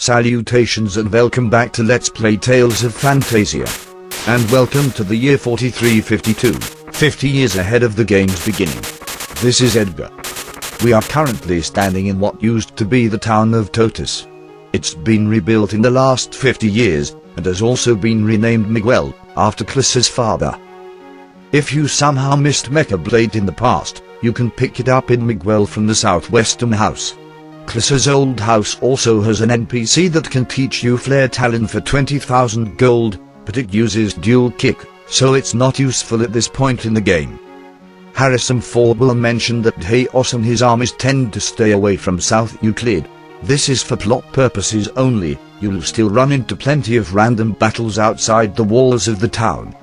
Salutations and welcome back to Let's Play Tales of Phantasia. And welcome to the year 4352, 50 years ahead of the game's beginning. This is Edgar. We are currently standing in what used to be the town of Totus. It's been rebuilt in the last 50 years, and has also been renamed Miguel, after Clissa's father. If you somehow missed Mecha Blade in the past, you can pick it up in Miguel from the southwestern house. Clissa's old house also has an NPC that can teach you Flare Talon for 20,000 gold, but it uses dual kick, so it's not useful at this point in the game. Harrison Ford will mention that Chaos and his armies tend to stay away from South Euclid. This is for plot purposes only. You'll still run into plenty of random battles outside the walls of the town.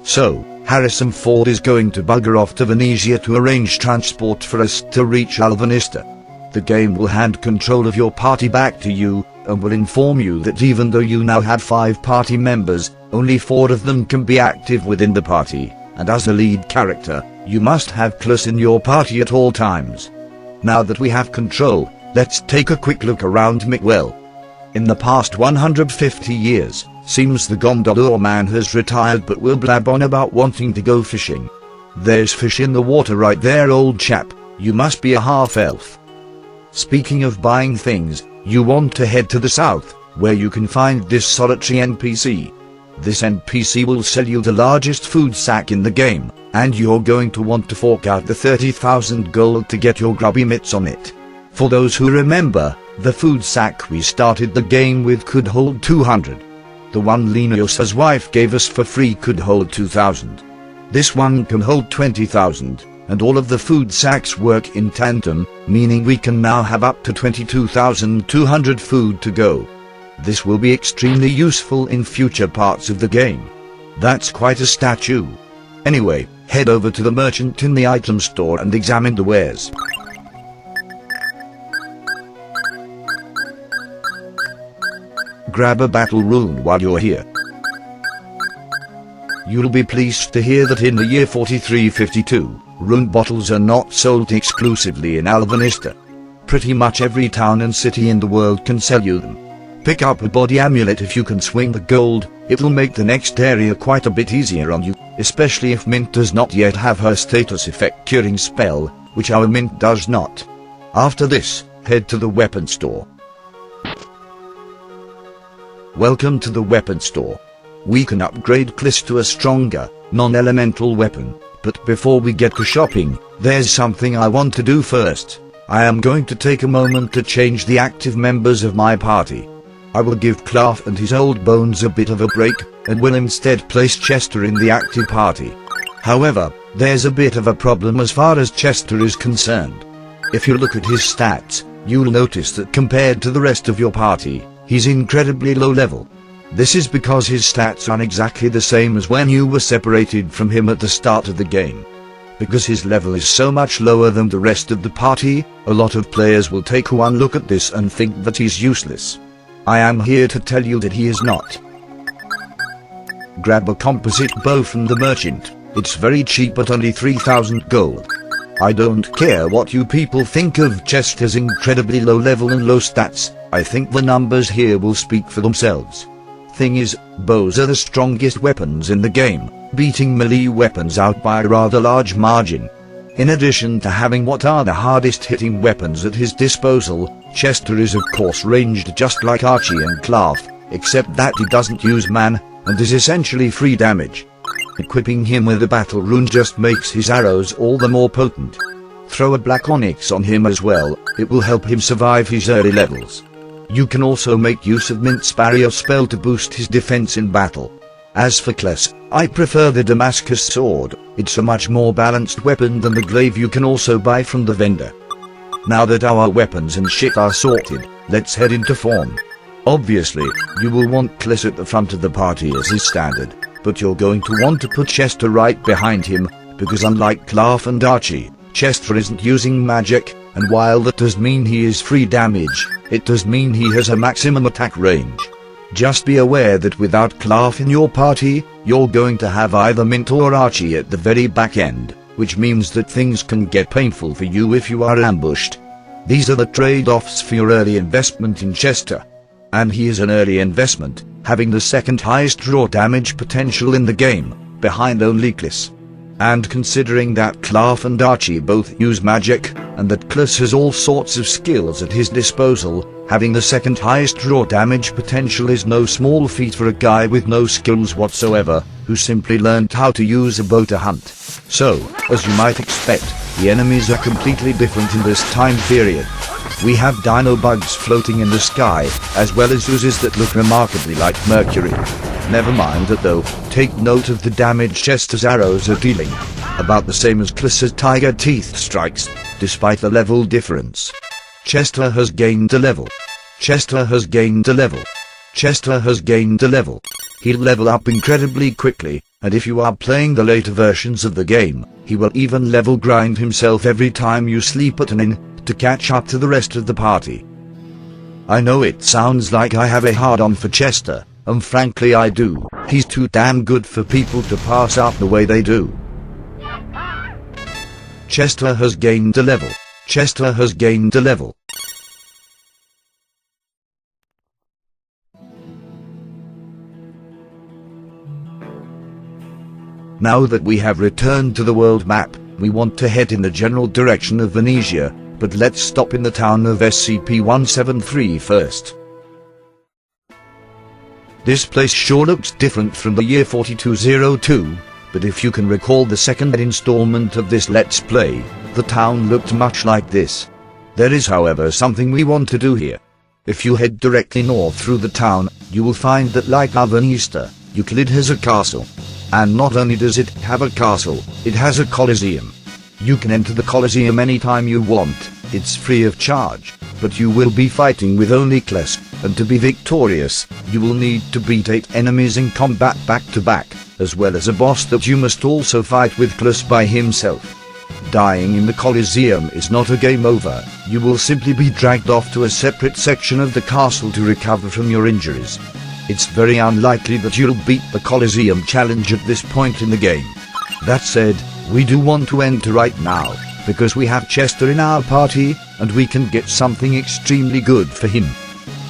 So, Harrison Ford is going to bugger off to Venia to arrange transport for us to reach Alvanista. The game will hand control of your party back to you, and will inform you that even though you now have 5 party members, only 4 of them can be active within the party, and as a lead character, you must have Cliss in your party at all times. Now that we have control, let's take a quick look around Miguel. In the past 150 years, seems the gondola man has retired but will blab on about wanting to go fishing. There's fish in the water right there, old chap. You must be a half-elf. Speaking of buying things, you want to head to the south, where you can find this solitary NPC. This NPC will sell you the largest food sack in the game, and you're going to want to fork out the 30,000 gold to get your grubby mitts on it. For those who remember, the food sack we started the game with could hold 200. The one Linus's wife gave us for free could hold 2,000. This one can hold 20,000, and all of the food sacks work in tandem, meaning we can now have up to 22,200 food to go. This will be extremely useful in future parts of the game. That's quite a statue. Anyway, head over to the merchant in the item store and examine the wares. Grab a battle rune while you're here. You'll be pleased to hear that in the year 4352, rune bottles are not sold exclusively in Alvanista. Pretty much every town and city in the world can sell you them. Pick up a body amulet if you can swing the gold. It'll make the next area quite a bit easier on you, especially if Mint does not yet have her status effect curing spell, which our Mint does not. After this, head to the weapon store. Welcome to the weapon store. We can upgrade Cliss to a stronger, non-elemental weapon, but before we get to shopping, there's something I want to do first. I am going to take a moment to change the active members of my party. I will give Claff and his old bones a bit of a break, and will instead place Chester in the active party. However, there's a bit of a problem as far as Chester is concerned. If you look at his stats, you'll notice that compared to the rest of your party, he's incredibly low level. This is because his stats aren't exactly the same as when you were separated from him at the start of the game. Because his level is so much lower than the rest of the party, a lot of players will take one look at this and think that he's useless. I am here to tell you that he is not. Grab a composite bow from the merchant. It's very cheap at only 3,000 gold. I don't care what you people think of Chester's incredibly low level and low stats. I think the numbers here will speak for themselves. Thing is, bows are the strongest weapons in the game, beating melee weapons out by a rather large margin. In addition to having what are the hardest hitting weapons at his disposal, Chester is of course ranged just like Archie and Claff, except that he doesn't use mana, and is essentially free damage. Equipping him with a battle rune just makes his arrows all the more potent. Throw a black onyx on him as well, it will help him survive his early levels. You can also make use of Mint's barrier spell to boost his defense in battle. As for Cliss, I prefer the Damascus sword. It's a much more balanced weapon than the glaive you can also buy from the vendor. Now that our weapons and shit are sorted, let's head into form. Obviously, you will want Cliss at the front of the party as is standard, but you're going to want to put Chester right behind him, because unlike Claff and Archie, Chester isn't using magic, and while that does mean he is free damage, it does mean he has a maximum attack range. Just be aware that without Claff in your party, you're going to have either Mint or Archie at the very back end, which means that things can get painful for you if you are ambushed. These are the trade-offs for your early investment in Chester. And he is an early investment, having the second highest draw damage potential in the game, behind only Kliss. And considering that Klaff and Archie both use magic, and that Kliss has all sorts of skills at his disposal, having the second highest draw damage potential is no small feat for a guy with no skills whatsoever, who simply learned how to use a bow to hunt. So, as you might expect, the enemies are completely different in this time period. We have dino bugs floating in the sky, as well as oozes that look remarkably like mercury. Never mind that though, take note of the damage Chester's arrows are dealing. About the same as Kliss's tiger teeth strikes, despite the level difference. Chester has gained a level. Chester has gained a level. Chester has gained a level. He'll level up incredibly quickly, and if you are playing the later versions of the game, he will even level grind himself every time you sleep at an inn, to catch up to the rest of the party. I know it sounds like I have a hard-on for Chester, and frankly I do. He's too damn good for people to pass up the way they do. Chester has gained a level. Chester has gained a level. Now that we have returned to the world map, we want to head in the general direction of Venetia, but let's stop in the town of SCP-173 first. This place sure looks different from the year 4202, but if you can recall the second installment of this Let's Play, the town looked much like this. There is however something we want to do here. If you head directly north through the town, you will find that like Alvanista, Euclid has a castle. And not only does it have a castle, it has a Coliseum. You can enter the Coliseum anytime you want, it's free of charge, but you will be fighting with only Kliss, and to be victorious, you will need to beat 8 enemies in combat back to back, as well as a boss that you must also fight with Kliss by himself. Dying in the Coliseum is not a game over, you will simply be dragged off to a separate section of the castle to recover from your injuries. It's very unlikely that you'll beat the Coliseum challenge at this point in the game. That said, we do want to enter right now, because we have Chester in our party, and we can get something extremely good for him.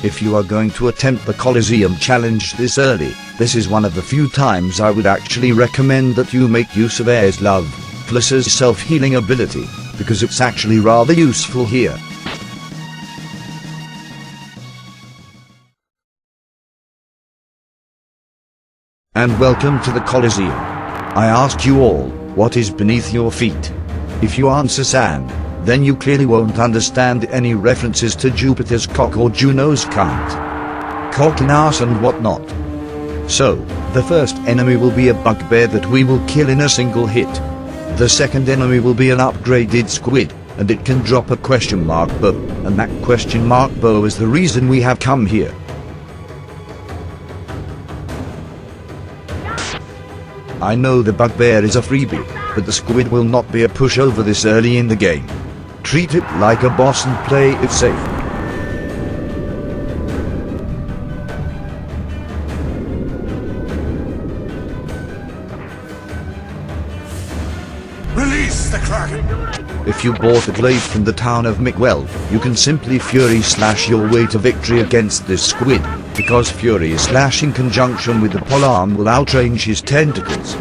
If you are going to attempt the Coliseum challenge this early, this is one of the few times I would actually recommend that you make use of Air's Love, Kliss's self-healing ability, because it's actually rather useful here. And welcome to the Coliseum. I ask you all, what is beneath your feet? If you answer sand, then you clearly won't understand any references to Jupiter's cock or Juno's cunt. Cock and ass and whatnot. So, the first enemy will be a bugbear that we will kill in a single hit. The second enemy will be an upgraded squid, and it can drop a question mark bow, and that question mark bow is the reason we have come here. I know the bugbear is a freebie, but the squid will not be a pushover this early in the game. Treat it like a boss and play it safe. Release the Kraken! If you bought a glaive from the town of Miguel, you can simply Fury Slash your way to victory against this squid, because Fury Slash in conjunction with the polearm will outrange his tentacles.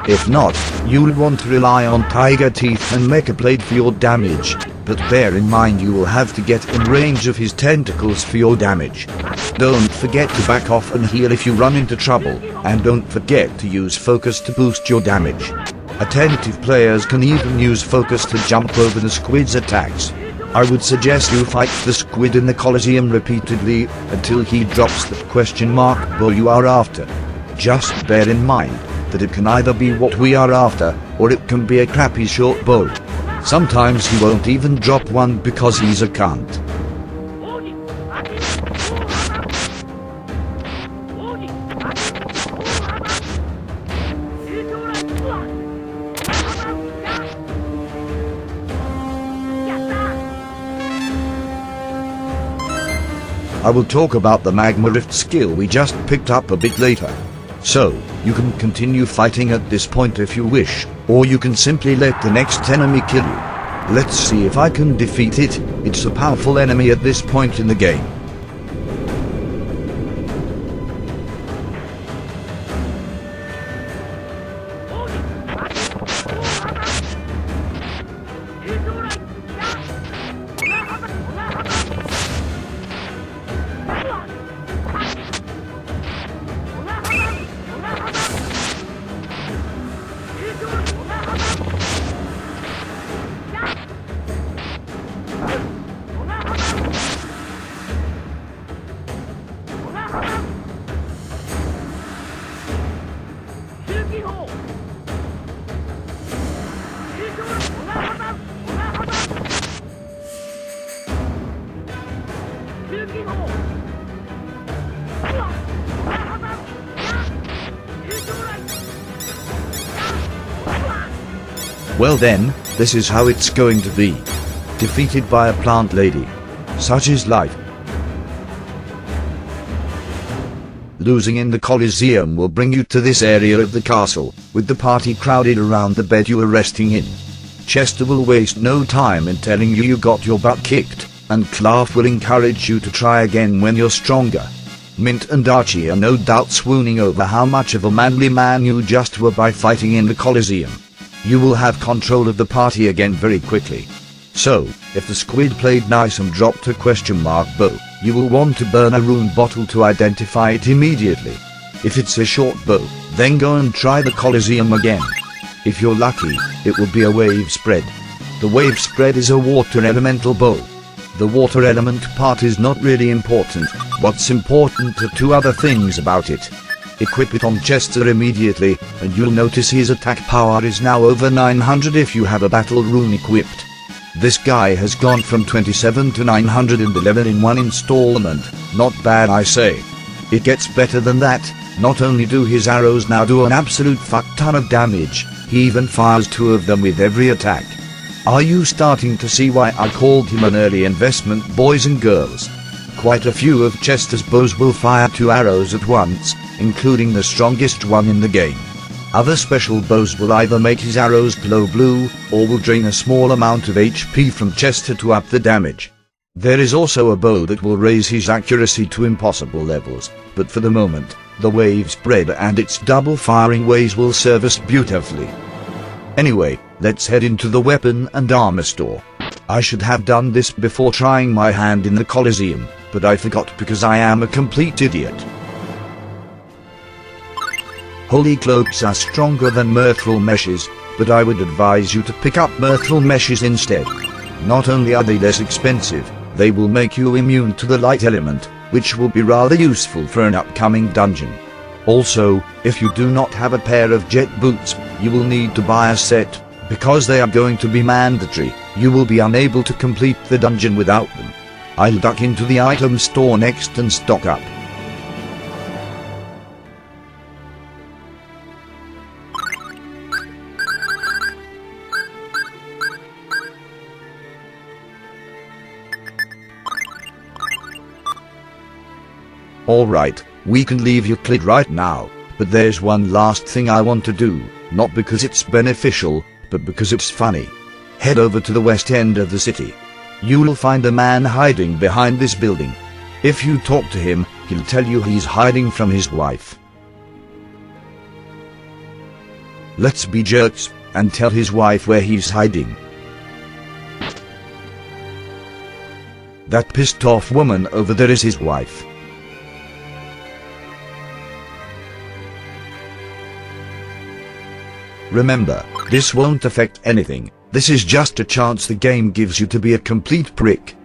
If not, you'll want to rely on Tiger Teeth and Mecha Blade for your damage, but bear in mind you will have to get in range of his tentacles for your damage. Don't forget to back off and heal if you run into trouble, and don't forget to use focus to boost your damage. Attentive players can even use focus to jump over the squid's attacks. I would suggest you fight the squid in the Coliseum repeatedly until he drops the question mark bow you are after. Just bear in mind that it can either be what we are after, or it can be a crappy short bow. Sometimes he won't even drop one because he's a cunt. I will talk about the Magma Rift skill we just picked up a bit later. So, you can continue fighting at this point if you wish, or you can simply let the next enemy kill you. Let's see if I can defeat it. It's a powerful enemy at this point in the game. Well then, this is how it's going to be. Defeated by a plant lady. Such is life. Losing in the Coliseum will bring you to this area of the castle, with the party crowded around the bed you are resting in. Chester will waste no time in telling you you got your butt kicked, and Clark will encourage you to try again when you're stronger. Mint and Archie are no doubt swooning over how much of a manly man you just were by fighting in the Coliseum. You will have control of the party again very quickly. So, if the squid played nice and dropped a question mark bow, you will want to burn a rune bottle to identify it immediately. If it's a short bow, then go and try the Coliseum again. If you're lucky, it will be a wave spread. The wave spread is a water elemental bow. The water element part is not really important. What's important are two other things about it. Equip it on Chester immediately, and you'll notice his attack power is now over 900 if you have a battle rune equipped. This guy has gone from 27 to 911 in one installment. Not bad, I say. It gets better than that. Not only do his arrows now do an absolute fuck ton of damage, he even fires 2 of them with every attack. Are you starting to see why I called him an early investment, boys and girls? Quite a few of Chester's bows will fire 2 arrows at once, including the strongest one in the game. Other special bows will either make his arrows glow blue, or will drain a small amount of HP from Chester to up the damage. There is also a bow that will raise his accuracy to impossible levels, but for the moment, the wave spread and its double firing ways will serve us beautifully. Anyway, let's head into the weapon and armor store. I should have done this before trying my hand in the Coliseum, but I forgot because I am a complete idiot. Holy cloaks are stronger than mithril meshes, but I would advise you to pick up mithril meshes instead. Not only are they less expensive, they will make you immune to the light element, which will be rather useful for an upcoming dungeon. Also, if you do not have a pair of jet boots, you will need to buy a set, because they are going to be mandatory. You will be unable to complete the dungeon without them. I'll duck into the item store next and stock up. Alright, we can leave Euclid right now, but there's one last thing I want to do, not because it's beneficial, but because it's funny. Head over to the west end of the city. You'll find a man hiding behind this building. If you talk to him, he'll tell you he's hiding from his wife. Let's be jerks, and tell his wife where he's hiding. That pissed off woman over there is his wife. Remember, this won't affect anything. This is just a chance the game gives you to be a complete prick.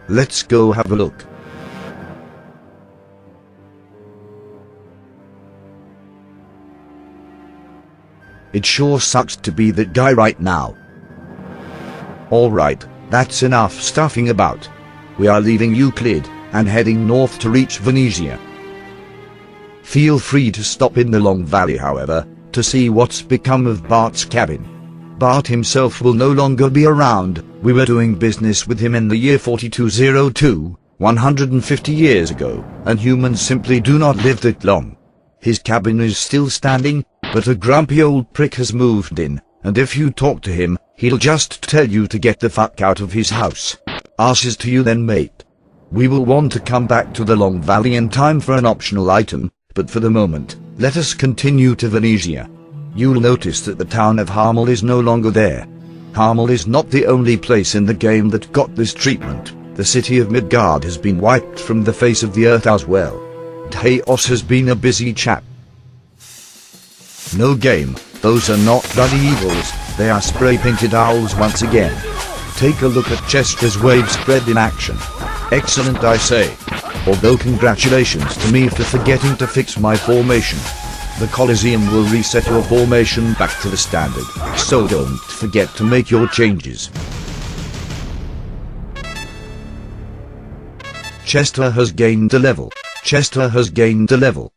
Let's go have a look. It sure sucks to be that guy right now. Alright, that's enough stuffing about. We are leaving Euclid, and heading north to reach Venia. Feel free to stop in the Long Valley, however, to see what's become of Bart's cabin. Bart himself will no longer be around. We were doing business with him in the year 4202, 150 years ago, and humans simply do not live that long. His cabin is still standing, but a grumpy old prick has moved in, and if you talk to him, he'll just tell you to get the fuck out of his house. Asses to you then, mate. We will want to come back to the Long Valley in time for an optional item, but for the moment, let us continue to Venetia. You'll notice that the town of Harmel is no longer there. Harmel is not the only place in the game that got this treatment. The city of Midgard has been wiped from the face of the earth as well. Chaos has been a busy chap. No game, those are not bloody evils, they are spray-painted owls once again. Take a look at Chester's wave spread in action. Excellent, I say. Although congratulations to me for forgetting to fix my formation. The Coliseum will reset your formation back to the standard, so don't forget to make your changes. Chester has gained a level. Chester has gained a level.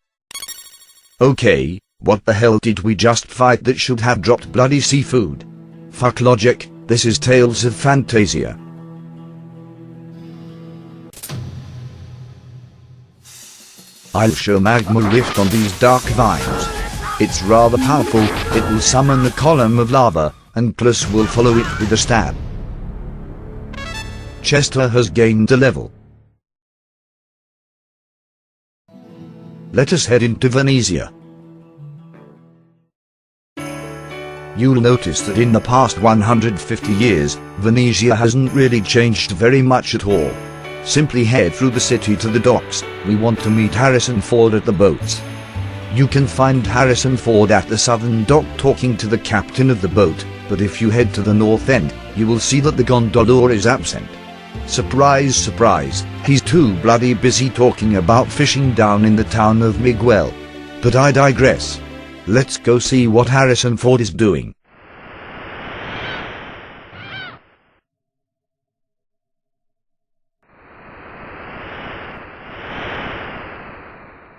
Okay, what the hell did we just fight that should have dropped bloody seafood? Fuck logic, this is Tales of Phantasia. I'll show Magma Rift on these dark vines. It's rather powerful, it will summon a column of lava, and plus will follow it with a stab. Chester has gained a level. Let us head into Venetia. You'll notice that in the past 150 years, Venetia hasn't really changed very much at all. Simply head through the city to the docks. We want to meet Harrison Ford at the boats. You can find Harrison Ford at the southern dock talking to the captain of the boat, but if you head to the north end, you will see that the gondola is absent. Surprise, surprise, he's too bloody busy talking about fishing down in the town of Miguel. But I digress. Let's go see what Harrison Ford is doing.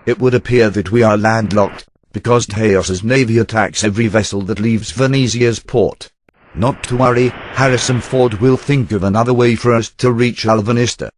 It would appear that we are landlocked, because Chaos's navy attacks every vessel that leaves Venetia's port. Not to worry, Harrison Ford will think of another way for us to reach Alvanista.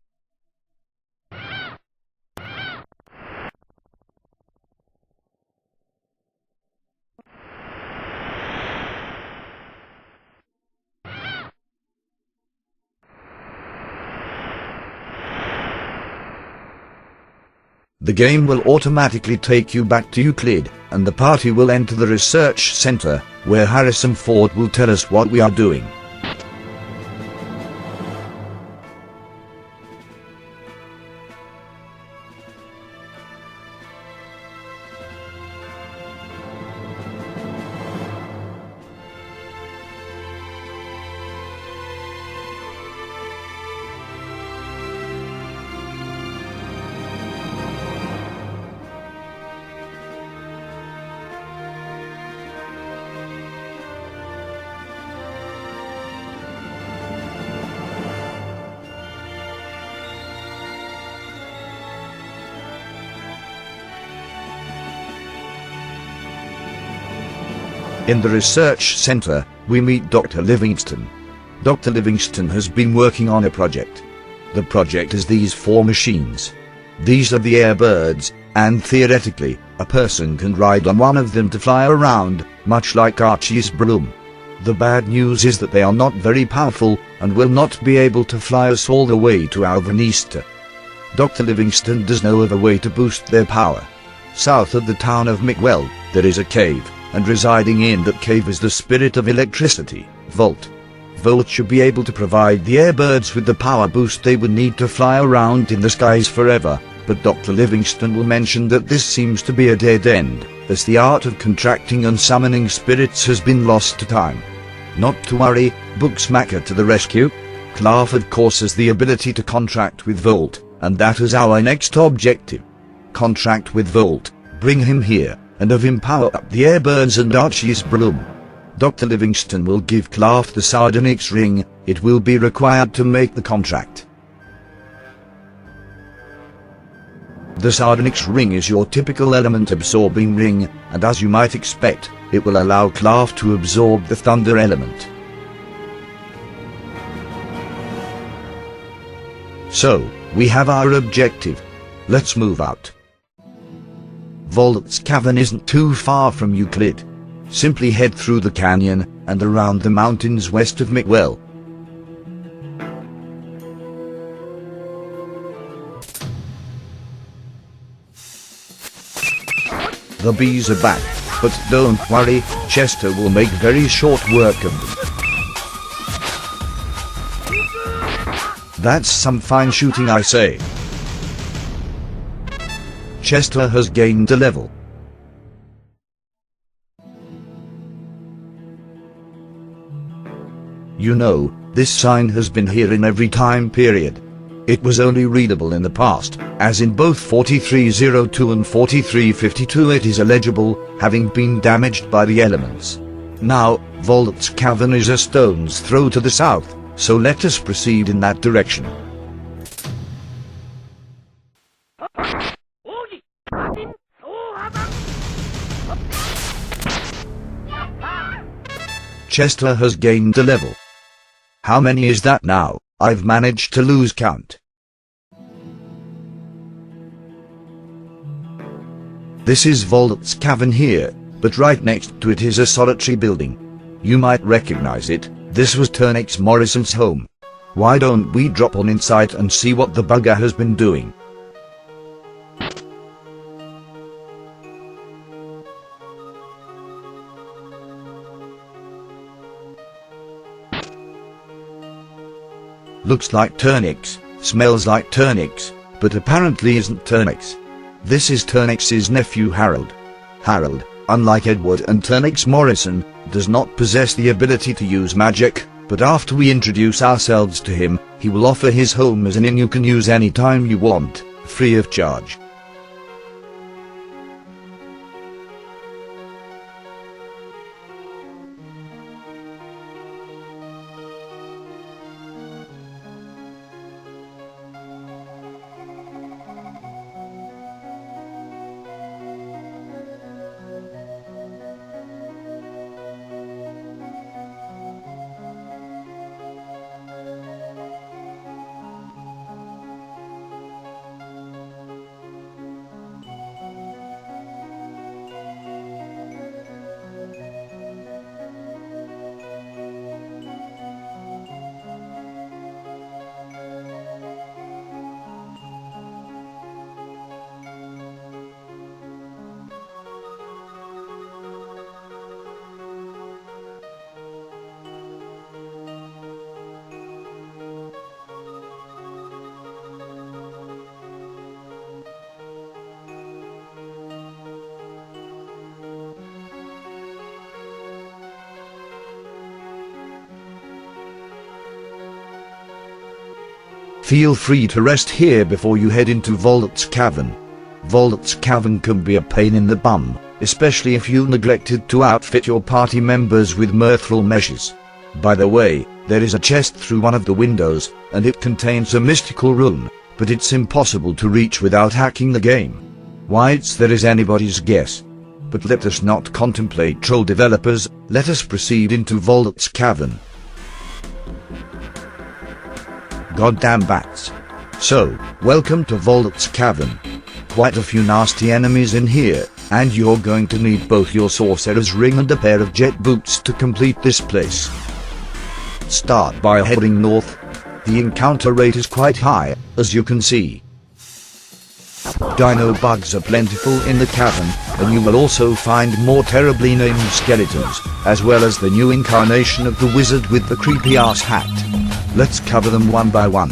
The game will automatically take you back to Euclid, and the party will enter the research center, where Harrison Ford will tell us what we are doing. In the research center, we meet Dr. Livingston. Dr. Livingston has been working on a project. The project is these 4 machines. These are the airbirds, and theoretically, a person can ride on one of them to fly around, much like Archie's broom. The bad news is that they are not very powerful, and will not be able to fly us all the way to Alvanista. Dr. Livingston does know of a way to boost their power. South of the town of Miguel, there is a cave, and residing in that cave is the spirit of electricity, Volt. Volt should be able to provide the airbirds with the power boost they would need to fly around in the skies forever, but Dr. Livingston will mention that this seems to be a dead end, as the art of contracting and summoning spirits has been lost to time. Not to worry, Booksmacker to the rescue. Clark of course has the ability to contract with Volt, and that is our next objective. Contract with Volt, bring him here, and have him power up the airbirds and Archie's broom. Dr. Livingston will give Clark the Sardonyx ring. It will be required to make the contract. The Sardonyx ring is your typical element-absorbing ring, and as you might expect, it will allow Clark to absorb the thunder element. So, we have our objective. Let's move out. Volt's Cavern isn't too far from Euclid. Simply head through the canyon, and around the mountains west of Miguel. The bees are back, but don't worry, Chester will make very short work of them. That's some fine shooting, I say. Chester has gained a level. You know, this sign has been here in every time period. It was only readable in the past, as in both 4302 and 4352 it is illegible, having been damaged by the elements. Now, Volt's Cavern is a stone's throw to the south, so let us proceed in that direction. Chester has gained a level. How many is that now? I've managed to lose count. This is Volt's Cavern here, but right next to it is a solitary building. You might recognize it. This was Turnix Morrison's home. Why don't we drop on inside and see what the bugger has been doing? Looks like Turnix, smells like Turnix, but apparently isn't Turnix. This is Turnix's nephew Harold. Harold, unlike Edward and Turnix Morrison, does not possess the ability to use magic, but after we introduce ourselves to him, he will offer his home as an inn you can use any time you want, free of charge. Feel free to rest here before you head into Volt's Cavern. Volt's Cavern can be a pain in the bum, especially if you neglected to outfit your party members with mirthful measures. By the way, there is a chest through one of the windows, and it contains a mystical rune, but it's impossible to reach without hacking the game. Why it's there is anybody's guess. But let us not contemplate troll developers, let us proceed into Volt's Cavern. Goddamn bats. So, welcome to Volt's Cavern. Quite a few nasty enemies in here, and you're going to need both your sorcerer's ring and a pair of jet boots to complete this place. Start by heading north. The encounter rate is quite high, as you can see. Dino bugs are plentiful in the cavern, and you will also find more terribly named skeletons, as well as the new incarnation of the wizard with the creepy-ass hat. Let's cover them one by one.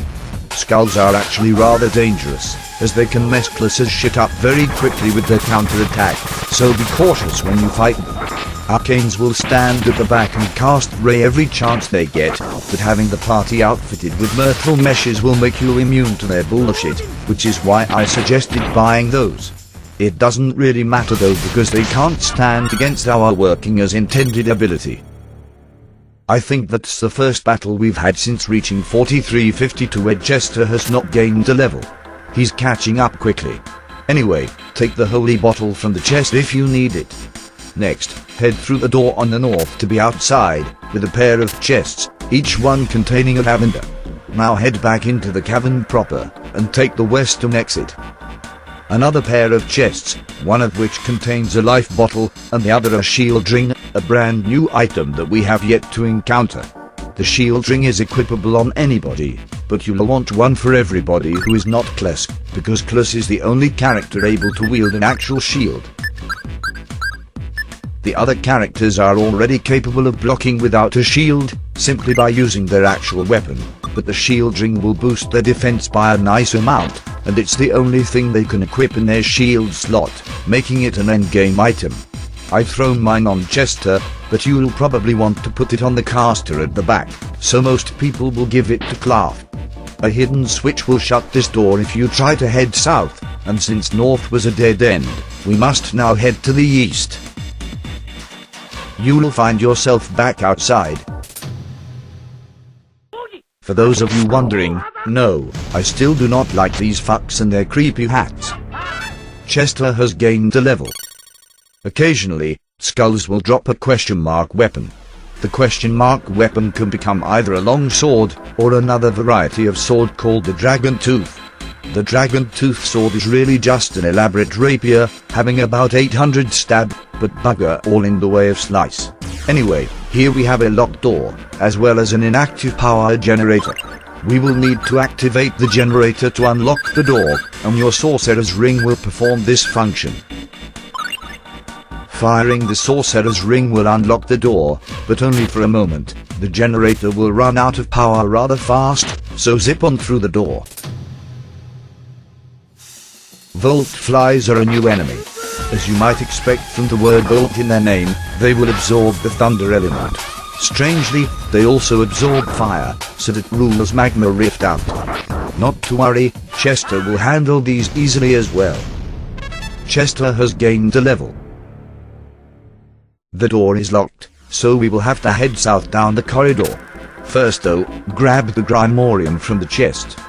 Skulls are actually rather dangerous, as they can mess classes shit up very quickly with their counter-attack, so be cautious when you fight them. Arcanes will stand at the back and cast Ray every chance they get, but having the party outfitted with mirthful meshes will make you immune to their bullshit, which is why I suggested buying those. It doesn't really matter though, because they can't stand against our working as intended ability. I think that's the first battle we've had since reaching 4352 where Chester has not gained a level. He's catching up quickly. Anyway, take the holy bottle from the chest if you need it. Next, head through the door on the north to be outside, with a pair of chests, each one containing a lavender. Now head back into the cavern proper, and take the western exit. Another pair of chests, one of which contains a life bottle, and the other a shield ring. a brand new item that we have yet to encounter. The shield ring is equipable on anybody, but you'll want one for everybody who is not Klus, because Klus is the only character able to wield an actual shield. The other characters are already capable of blocking without a shield, simply by using their actual weapon, but the shield ring will boost their defense by a nice amount, and it's the only thing they can equip in their shield slot, making it an endgame item. I've thrown mine on Chester, but you'll probably want to put it on the caster at the back, so most people will give it to Clav. A hidden switch will shut this door if you try to head south, and since north was a dead end, we must now head to the east. You'll find yourself back outside. For those of you wondering, no, I still do not like these fucks and their creepy hats. Chester has gained a level. Occasionally, skulls will drop a question mark weapon. The question mark weapon can become either a long sword, or another variety of sword called the dragon tooth. The dragon tooth sword is really just an elaborate rapier, having about 800 stab, but bugger all in the way of slice. Anyway, here we have a locked door, as well as an inactive power generator. We will need to activate the generator to unlock the door, and your sorcerer's ring will perform this function. Firing the sorcerer's ring will unlock the door, but only for a moment. The generator will run out of power rather fast, so zip on through the door. Volt flies are a new enemy. As you might expect from the word volt in their name, they will absorb the thunder element. Strangely, they also absorb fire, so that rules magma rift out. Not to worry, Chester will handle these easily as well. Chester has gained a level. The door is locked, so we will have to head south down the corridor. First though, grab the Grimorium from the chest.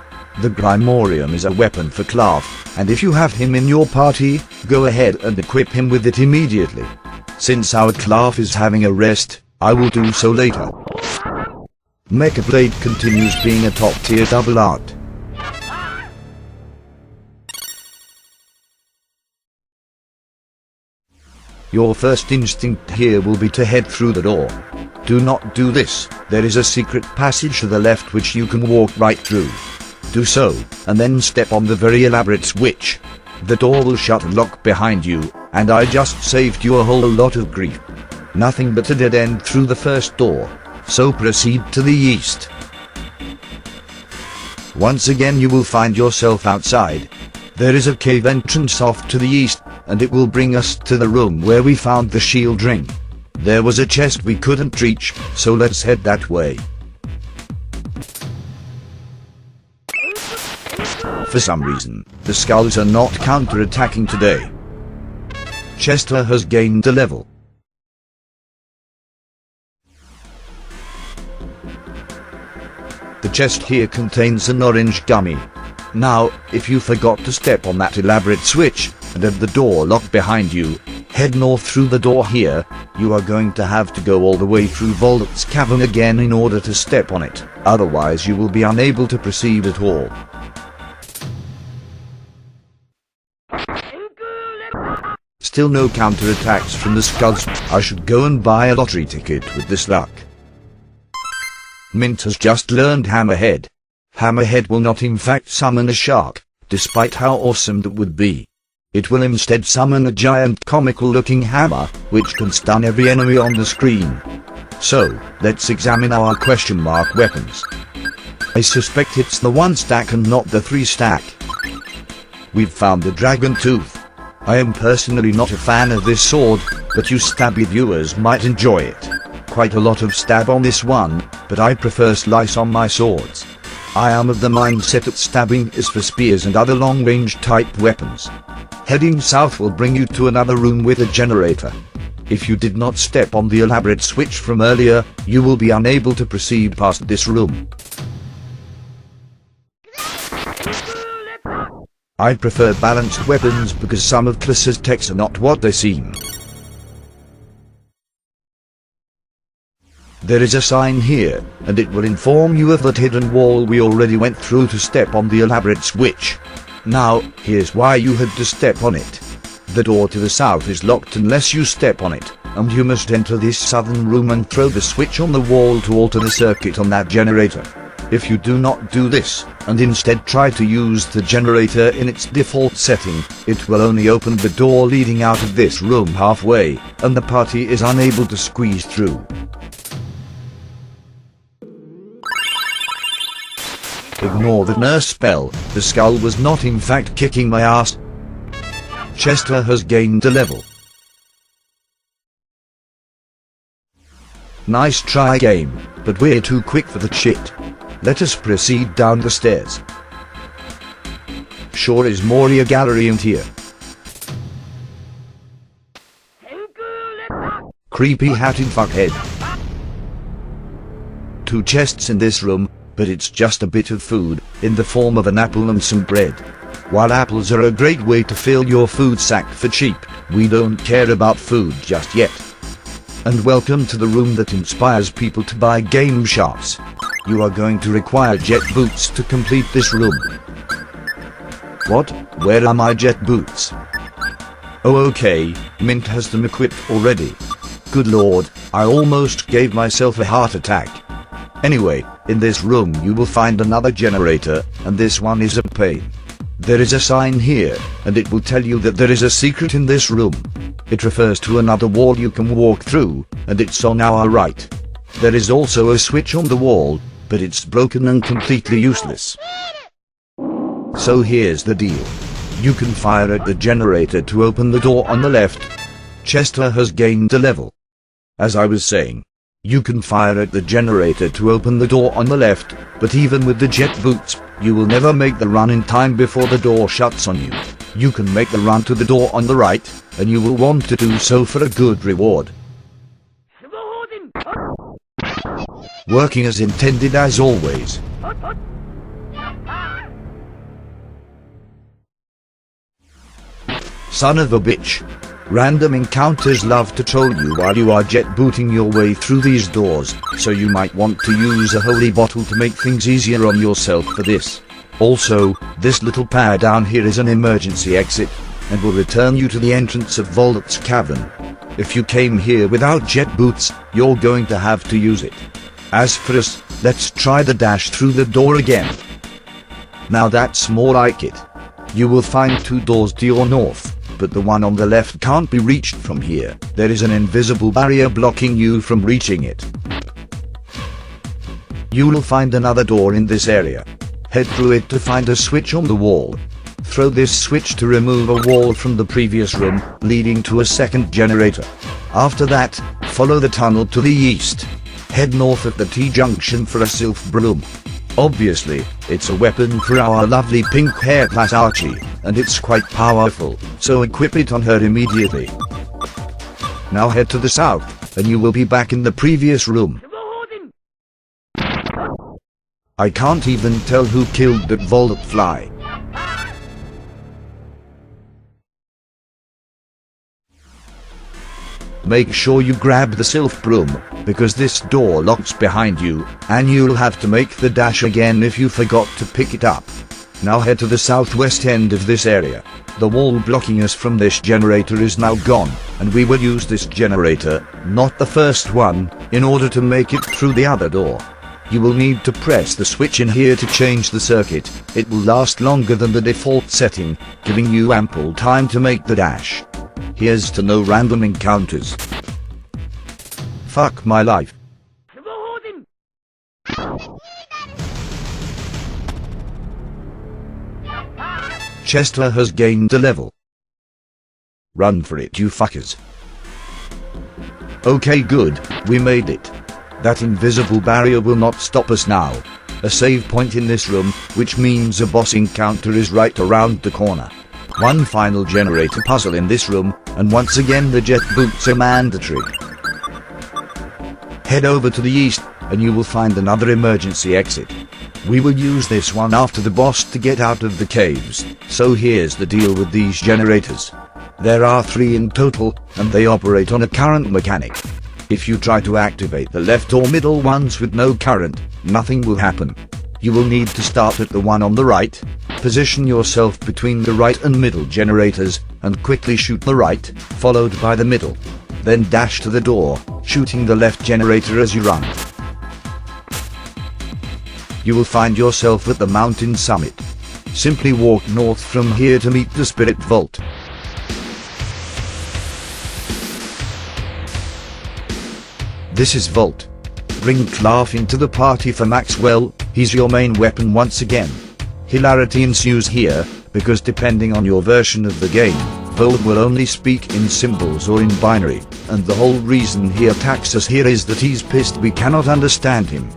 The Grimorium is a weapon for Clav, and if you have him in your party, go ahead and equip him with it immediately. Since our Clav is having a rest, I will do so later. Mecha Blade continues being a top tier double art. Your first instinct here will be to head through the door. Do not do this, there is a secret passage to the left which you can walk right through. Do so, and then step on the very elaborate switch. The door will shut and lock behind you, and I just saved you a whole lot of grief. Nothing but a dead end through the first door, so proceed to the east. Once again you will find yourself outside. There is a cave entrance off to the east, and it will bring us to the room where we found the shield ring. There was a chest we couldn't reach, so let's head that way. For some reason, the skulls are not counter-attacking today. Chester has gained a level. The chest here contains an orange gummy. Now, if you forgot to step on that elaborate switch, and have the door locked behind you, head north through the door here. You are going to have to go all the way through Volt's Cavern again in order to step on it, otherwise you will be unable to proceed at all. Still no counterattacks from the skulls. I should go and buy a lottery ticket with this luck. Mint has just learned Hammerhead. Hammerhead will not in fact summon a shark, despite how awesome that would be. It will instead summon a giant comical-looking hammer, which can stun every enemy on the screen. So, let's examine our question mark weapons. I suspect it's the 1 stack and not the 3 stack. We've found the dragon tooth. I am personally not a fan of this sword, but you stabby viewers might enjoy it. Quite a lot of stab on this one, but I prefer slice on my swords. I am of the mindset that stabbing is for spears and other long-range type weapons. Heading south will bring you to another room with a generator. If you did not step on the elaborate switch from earlier, you will be unable to proceed past this room. I prefer balanced weapons because some of Clus's techs are not what they seem. There is a sign here, and it will inform you of that hidden wall we already went through to step on the elaborate switch. Now, here's why you had to step on it. The door to the south is locked unless you step on it. and you must enter this southern room and throw the switch on the wall to alter the circuit on that generator. If you do not do this, and instead try to use the generator in its default setting, it will only open the door leading out of this room halfway, and the party is unable to squeeze through. Ignore the nurse spell, the skull was not in fact kicking my ass. Chester has gained a level. Nice try game, but we're too quick for that shit. Let us proceed down the stairs. Sure is Moria gallery in here. Creepy hatted fuckhead. 2 chests in this room, but it's just a bit of food, in the form of an apple and some bread. While apples are a great way to fill your food sack for cheap, we don't care about food just yet. And welcome to the room that inspires people to buy game shops. You are going to require jet boots to complete this room. What? Where are my jet boots? Oh okay, Mint has them equipped already. Good lord, I almost gave myself a heart attack. Anyway, in this room you will find another generator, and this one is a pain. There is a sign here, and it will tell you that there is a secret in this room. It refers to another wall you can walk through, and it's on our right. There is also a switch on the wall, but it's broken and completely useless. So here's the deal. You can fire at the generator to open the door on the left. Chester has gained a level. As I was saying, you can fire at the generator to open the door on the left, but even with the jet boots, you will never make the run in time before the door shuts on you. You can make the run to the door on the right, and you will want to do so for a good reward. Working as intended as always. Son of a bitch. Random encounters love to troll you while you are jet booting your way through these doors, so you might want to use a holy bottle to make things easier on yourself for this. Also, this little pad down here is an emergency exit, and will return you to the entrance of Volot's Cavern. If you came here without jet boots, you're going to have to use it. As for us, let's try the dash through the door again. Now that's more like it. You will find 2 doors to your north, but the one on the left can't be reached from here. There is an invisible barrier blocking you from reaching it. You will find another door in this area. Head through it to find a switch on the wall. Throw this switch to remove a wall from the previous room, leading to a second generator. After that, follow the tunnel to the east. Head north at the T-junction for a sylph broom. Obviously, it's a weapon for our lovely pink-haired class Archie, and it's quite powerful, so equip it on her immediately. Now head to the south, and you will be back in the previous room. I can't even tell who killed that Volot fly. Make sure you grab the sylph broom, because this door locks behind you, and you'll have to make the dash again if you forgot to pick it up. Now head to the southwest end of this area. The wall blocking us from this generator is now gone, and we will use this generator, not the first one, in order to make it through the other door. You will need to press the switch in here to change the circuit. It will last longer than the default setting, giving you ample time to make the dash. Here's to no random encounters. Fuck my life. Chester has gained a level. Run for it, you fuckers. Okay, good, we made it. That invisible barrier will not stop us now. A save point in this room, which means a boss encounter is right around the corner. One final generator puzzle in this room, and once again the jet boots are mandatory. Head over to the east, and you will find another emergency exit. We will use this one after the boss to get out of the caves, so here's the deal with these generators. There are 3 in total, and they operate on a current mechanic. If you try to activate the left or middle ones with no current, nothing will happen. You will need to start at the one on the right, position yourself between the right and middle generators, and quickly shoot the right, followed by the middle. then dash to the door, shooting the left generator as you run. You will find yourself at the mountain summit. Simply walk north from here to meet the Spirit Vault. This is Vault. Bring Clark into the party for Maxwell, he's your main weapon once again. Hilarity ensues here, because depending on your version of the game, Vault will only speak in symbols or in binary, and the whole reason he attacks us here is that he's pissed we cannot understand him.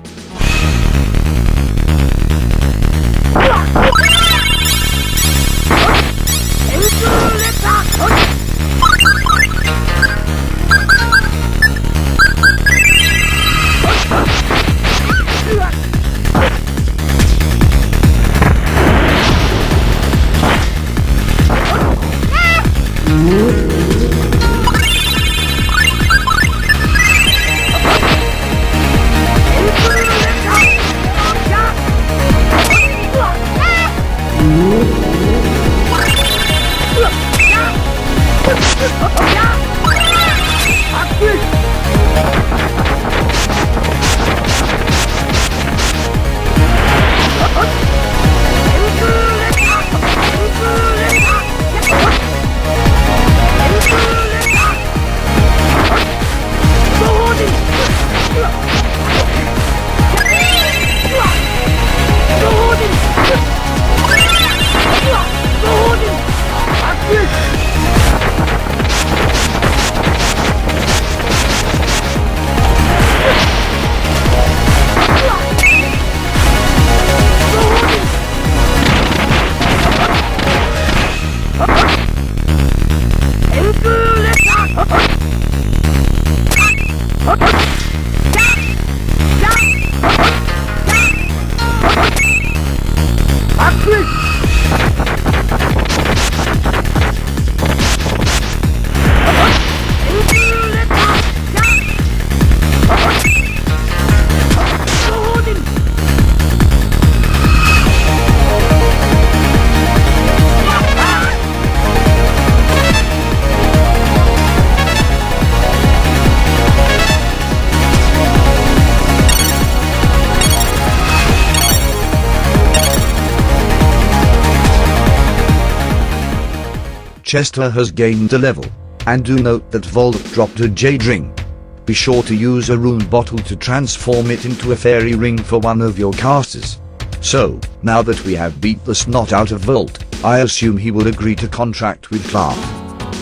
Chester has gained a level, and do note that Vault dropped a jade ring. Be sure to use a rune bottle to transform it into a fairy ring for one of your casters. So, now that we have beat the snot out of Vault, I assume he will agree to contract with Clark.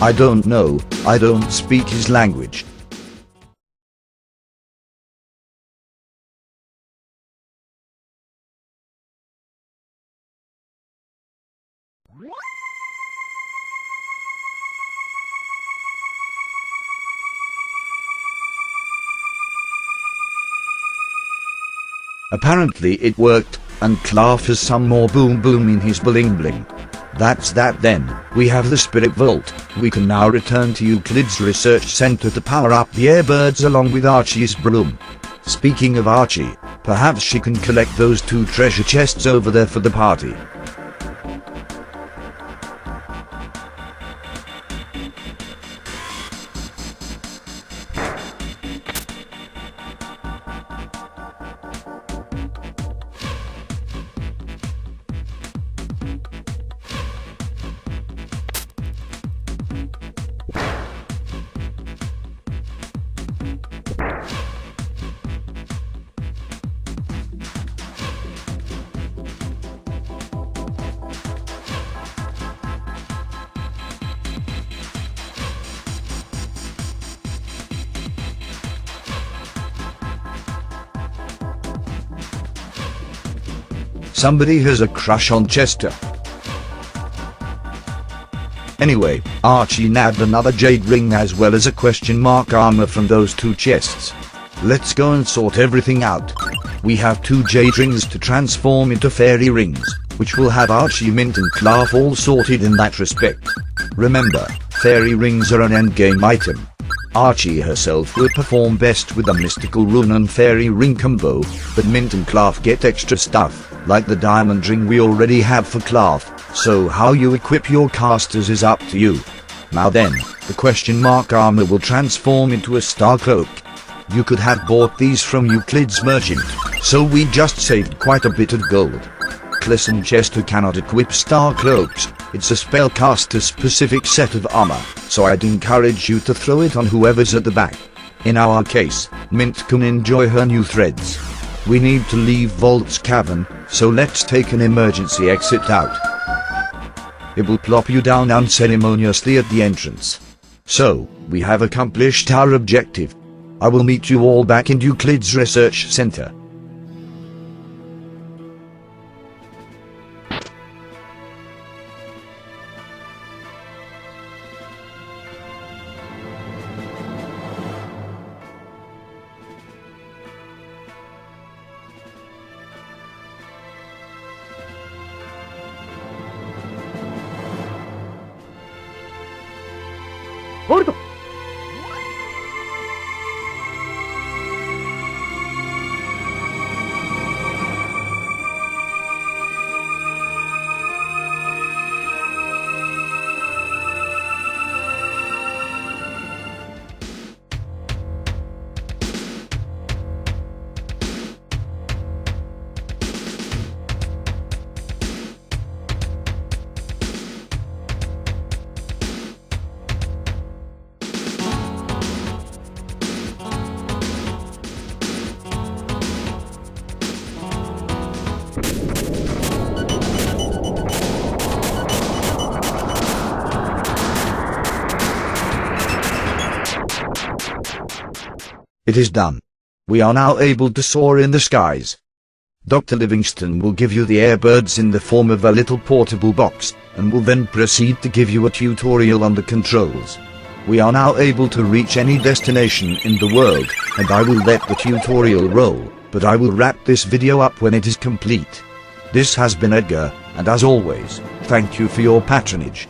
I don't know, I don't speak his language. Apparently it worked, and Clark has some more boom boom in his bling bling. That's that then, we have the Spirit Vault. We can now return to Euclid's Research Center to power up the airbirds along with Archie's broom. Speaking of Archie, perhaps she can collect those 2 treasure chests over there for the party. Somebody has a crush on Chester. Anyway, Archie nabbed another jade ring as well as a question mark armor from those 2 chests. Let's go and sort everything out. We have 2 jade rings to transform into fairy rings, which will have Archie, Mint and Clark all sorted in that respect. Remember, fairy rings are an endgame item. Archie herself will perform best with a mystical rune and fairy ring combo, but Mint and Clark get extra stuff, like the diamond ring we already have for Clark, so how you equip your casters is up to you. Now then, the question mark armor will transform into a star cloak. You could have bought these from Euclid's merchant, so we just saved quite a bit of gold. Clisson Chester cannot equip star cloaks, it's a spellcaster specific set of armor, so I'd encourage you to throw it on whoever's at the back. In our case, Mint can enjoy her new threads. We need to leave Vault's Cavern, so let's take an emergency exit out. It will plop you down unceremoniously at the entrance. So, we have accomplished our objective. I will meet you all back in Euclid's research center. It is done. We are now able to soar in the skies. Dr. Livingston will give you the airbirds in the form of a little portable box, and will then proceed to give you a tutorial on the controls. We are now able to reach any destination in the world, and I will let the tutorial roll, but I will wrap this video up when it is complete. This has been Edgar, and as always, thank you for your patronage.